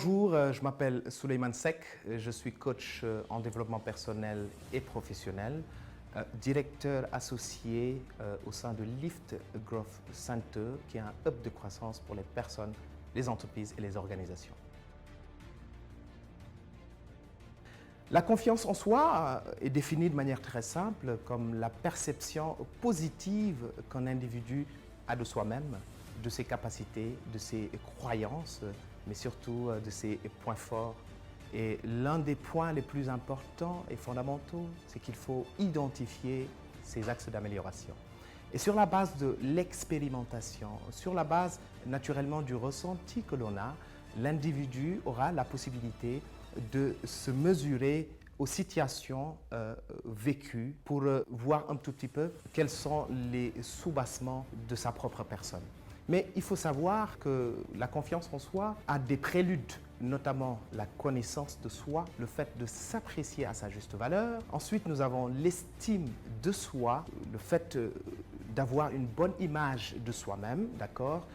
Bonjour, je m'appelle Souleymane Seck, je suis coach en développement personnel et professionnel, directeur associé au sein de Lift Growth Center, qui est un hub de croissance pour les personnes, les entreprises et les organisations. La confiance en soi est définie de manière très simple comme la perception positive qu'un individu a de soi-même, de ses capacités, de ses croyances, mais surtout de ses points forts. Et l'un des points les plus importants et fondamentaux, c'est qu'il faut identifier ses axes d'amélioration. Et sur la base de l'expérimentation, sur la base naturellement du ressenti que l'on a, l'individu aura la possibilité de se mesurer aux situations vécues pour voir un tout petit peu quels sont les soubassements de sa propre personne. Mais il faut savoir que la confiance en soi a des préludes, notamment la connaissance de soi, le fait de s'apprécier à sa juste valeur. Ensuite, nous avons l'estime de soi, le fait d'avoir une bonne image de soi-même, d'accord ?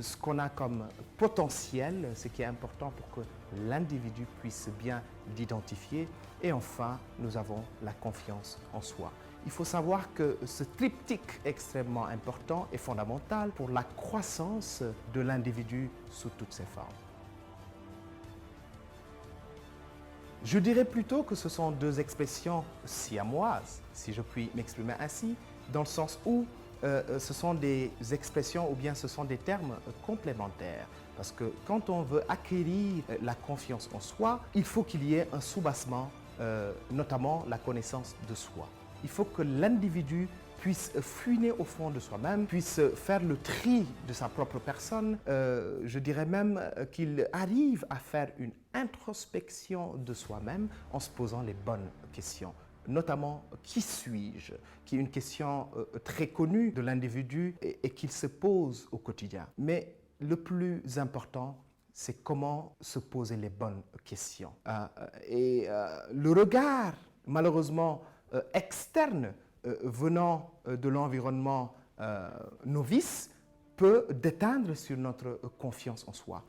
Ce qu'on a comme potentiel, ce qui est important pour que l'individu puisse bien l'identifier. Et enfin, nous avons la confiance en soi. Il faut savoir que ce triptyque extrêmement important est fondamental pour la croissance de l'individu sous toutes ses formes. Je dirais plutôt que ce sont deux expressions siamoises, si je puis m'exprimer ainsi, dans le sens où ce sont des expressions ou bien ce sont des termes complémentaires. Parce que quand on veut acquérir la confiance en soi, il faut qu'il y ait un soubassement, notamment la connaissance de soi. Il faut que l'individu puisse fouiner au fond de soi-même, puisse faire le tri de sa propre personne. Je dirais même qu'il arrive à faire une introspection de soi-même en se posant les bonnes questions. Notamment, qui suis-je? Qui est une question très connue de l'individu et qu'il se pose au quotidien. Mais le plus important, c'est comment se poser les bonnes questions. Le regard, malheureusement, externe venant de l'environnement novice peut déteindre sur notre confiance en soi.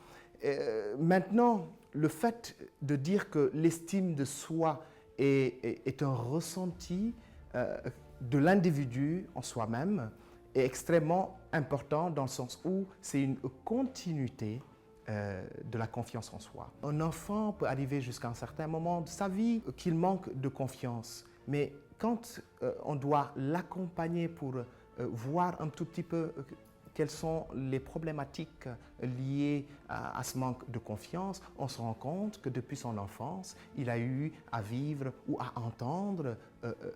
Maintenant, le fait de dire que l'estime de soi est un ressenti de l'individu en soi-même est extrêmement important dans le sens où c'est une continuité de la confiance en soi. Un enfant peut arriver jusqu'à un certain moment de sa vie qu'il manque de confiance, mais quand on doit l'accompagner pour voir un tout petit peu quelles sont les problématiques liées à ce manque de confiance, on se rend compte que depuis son enfance, il a eu à vivre ou à entendre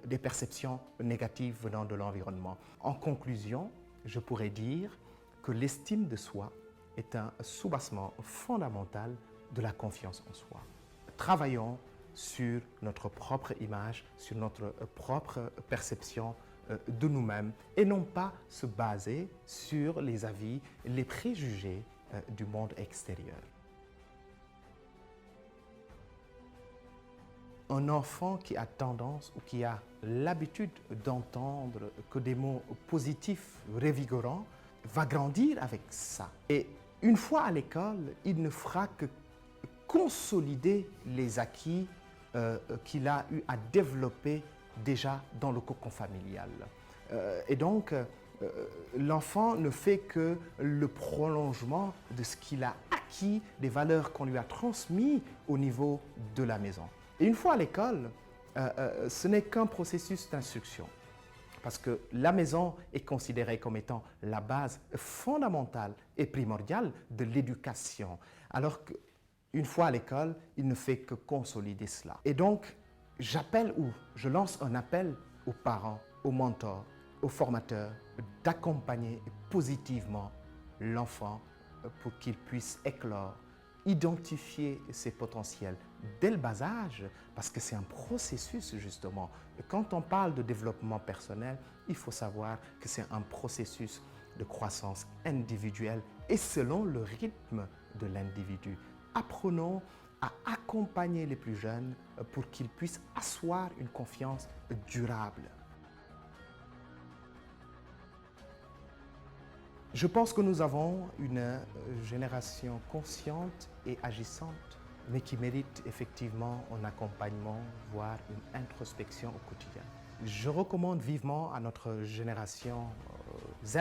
des perceptions négatives venant de l'environnement. En conclusion, je pourrais dire que l'estime de soi est un soubassement fondamental de la confiance en soi. Travaillons sur notre propre image, sur notre propre perception de nous-mêmes et non pas se baser sur les avis, les préjugés du monde extérieur. Un enfant qui a tendance ou qui a l'habitude d'entendre que des mots positifs, revigorants, va grandir avec ça. Et une fois à l'école, il ne fera que consolider les acquis qu'il a eu à développer déjà dans le cocon familial. Et donc, l'enfant ne fait que le prolongement de ce qu'il a acquis, des valeurs qu'on lui a transmises au niveau de la maison. Et une fois à l'école, ce n'est qu'un processus d'instruction. Parce que la maison est considérée comme étant la base fondamentale et primordiale de l'éducation. Alors qu'une fois à l'école, il ne fait que consolider cela. Et donc, je lance un appel aux parents, aux mentors, aux formateurs, d'accompagner positivement l'enfant pour qu'il puisse éclore, identifier ses potentiels dès le bas âge, parce que c'est un processus justement. Et quand on parle de développement personnel, il faut savoir que c'est un processus de croissance individuelle et selon le rythme de l'individu. Apprenons à accompagner les plus jeunes pour qu'ils puissent asseoir une confiance durable. Je pense que nous avons une génération consciente et agissante, mais qui mérite effectivement un accompagnement, voire une introspection au quotidien. Je recommande vivement à notre génération Z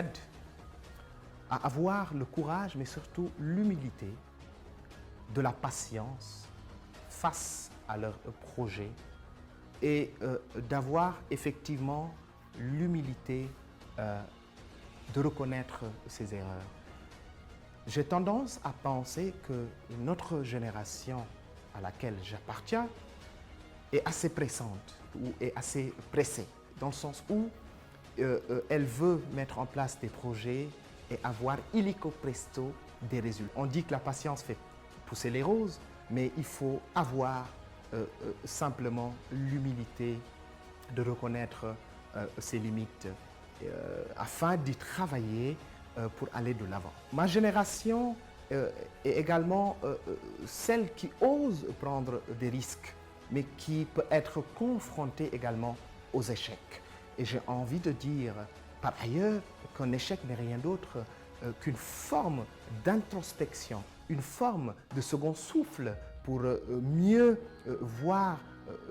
à avoir le courage, mais surtout l'humilité, de la patience face à leurs projets et d'avoir effectivement l'humilité de reconnaître ses erreurs. J'ai tendance à penser que notre génération à laquelle j'appartiens est assez pressante ou est assez pressée, dans le sens où elle veut mettre en place des projets et avoir illico presto des résultats. On dit que la patience fait pousser les roses, mais il faut avoir simplement l'humilité de reconnaître ses limites afin d'y travailler pour aller de l'avant. Ma génération est également celle qui ose prendre des risques, mais qui peut être confrontée également aux échecs. Et j'ai envie de dire, par ailleurs, qu'un échec n'est rien d'autre qu'une forme d'introspection, une forme de second souffle pour mieux voir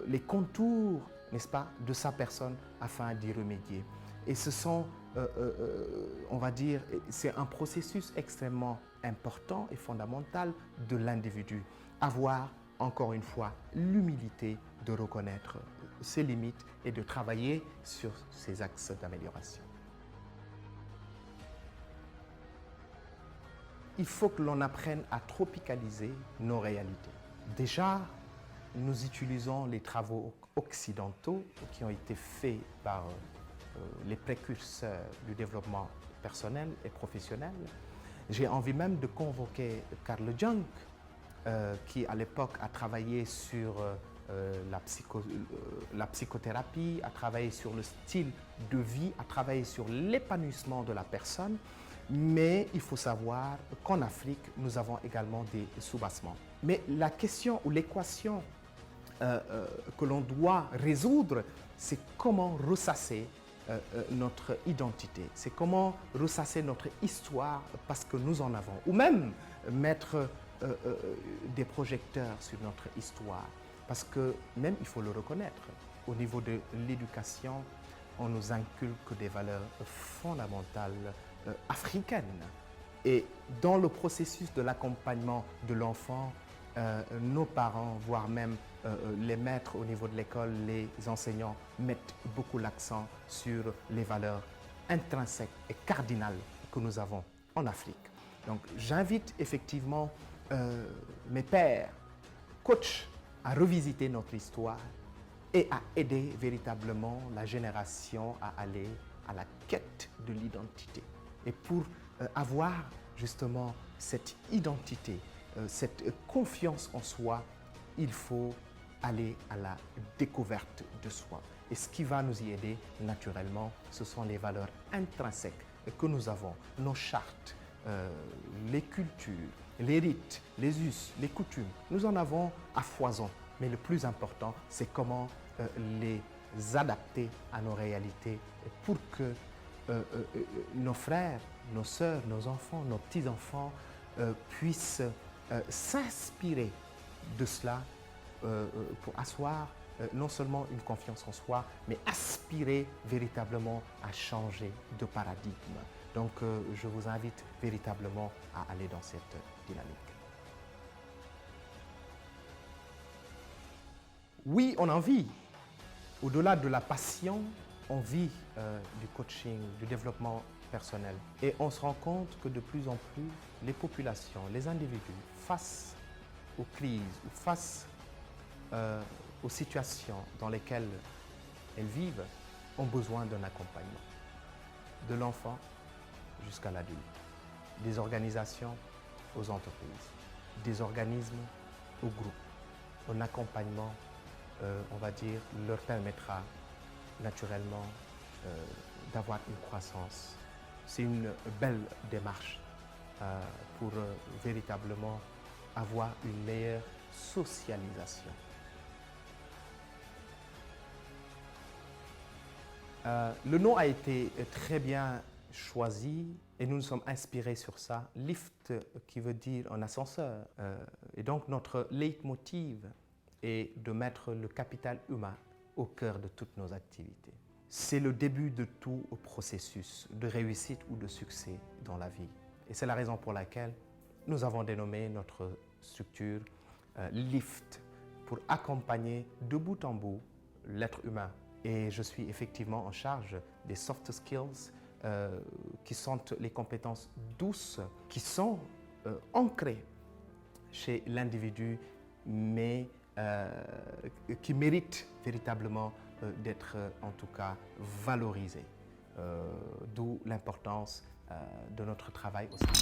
les contours, n'est-ce pas, de sa personne afin d'y remédier. Et ce sont, on va dire, c'est un processus extrêmement important et fondamental de l'individu. Avoir, encore une fois, l'humilité de reconnaître ses limites et de travailler sur ses axes d'amélioration. Il faut que l'on apprenne à tropicaliser nos réalités. Déjà, nous utilisons les travaux occidentaux qui ont été faits par les précurseurs du développement personnel et professionnel. J'ai envie même de convoquer Carl Jung, qui à l'époque a travaillé sur la psychothérapie, a travaillé sur le style de vie, a travaillé sur l'épanouissement de la personne. Mais il faut savoir qu'en Afrique, nous avons également des soubassements. Mais la question ou l'équation que l'on doit résoudre, c'est comment ressasser notre identité, c'est comment ressasser notre histoire parce que nous en avons, ou même mettre des projecteurs sur notre histoire, parce que même, il faut le reconnaître, au niveau de l'éducation, on nous inculque des valeurs fondamentales africaines. Et dans le processus de l'accompagnement de l'enfant, nos parents, voire même les maîtres au niveau de l'école, les enseignants, mettent beaucoup l'accent sur les valeurs intrinsèques et cardinales que nous avons en Afrique. Donc j'invite effectivement mes pairs, coachs, à revisiter notre histoire et à aider véritablement la génération à aller à la quête de l'identité. Et pour avoir justement cette identité, cette confiance en soi, il faut aller à la découverte de soi. Et ce qui va nous y aider naturellement, ce sont les valeurs intrinsèques que nous avons, nos chartes, les cultures, les rites, les us, les coutumes. Nous en avons à foison, mais le plus important, c'est comment les adapter à nos réalités pour que nos frères, nos sœurs, nos enfants, nos petits-enfants puissent s'inspirer de cela pour asseoir non seulement une confiance en soi, mais aspirer véritablement à changer de paradigme. Donc je vous invite véritablement à aller dans cette dynamique. Oui, on en vit. Au-delà de la passion, on vit du coaching, du développement personnel. Et on se rend compte que de plus en plus, les populations, les individus, face aux crises ou face aux situations dans lesquelles elles vivent, ont besoin d'un accompagnement. De l'enfant jusqu'à l'adulte. Des organisations aux entreprises, des organismes aux groupes. Un accompagnement, on va dire, leur permettra naturellement d'avoir une croissance. C'est une belle démarche pour véritablement avoir une meilleure socialisation. Le nom a été très bien choisi et nous nous sommes inspirés sur ça. Lift qui veut dire un ascenseur. Et donc notre leitmotiv est de mettre le capital humain au cœur de toutes nos activités. C'est le début de tout processus de réussite ou de succès dans la vie. Et c'est la raison pour laquelle nous avons dénommé notre structure Lift, pour accompagner de bout en bout l'être humain. Et je suis effectivement en charge des soft skills qui sont les compétences douces, qui sont ancrées chez l'individu, mais qui méritent véritablement d'être en tout cas valorisées. D'où l'importance de notre travail au sein.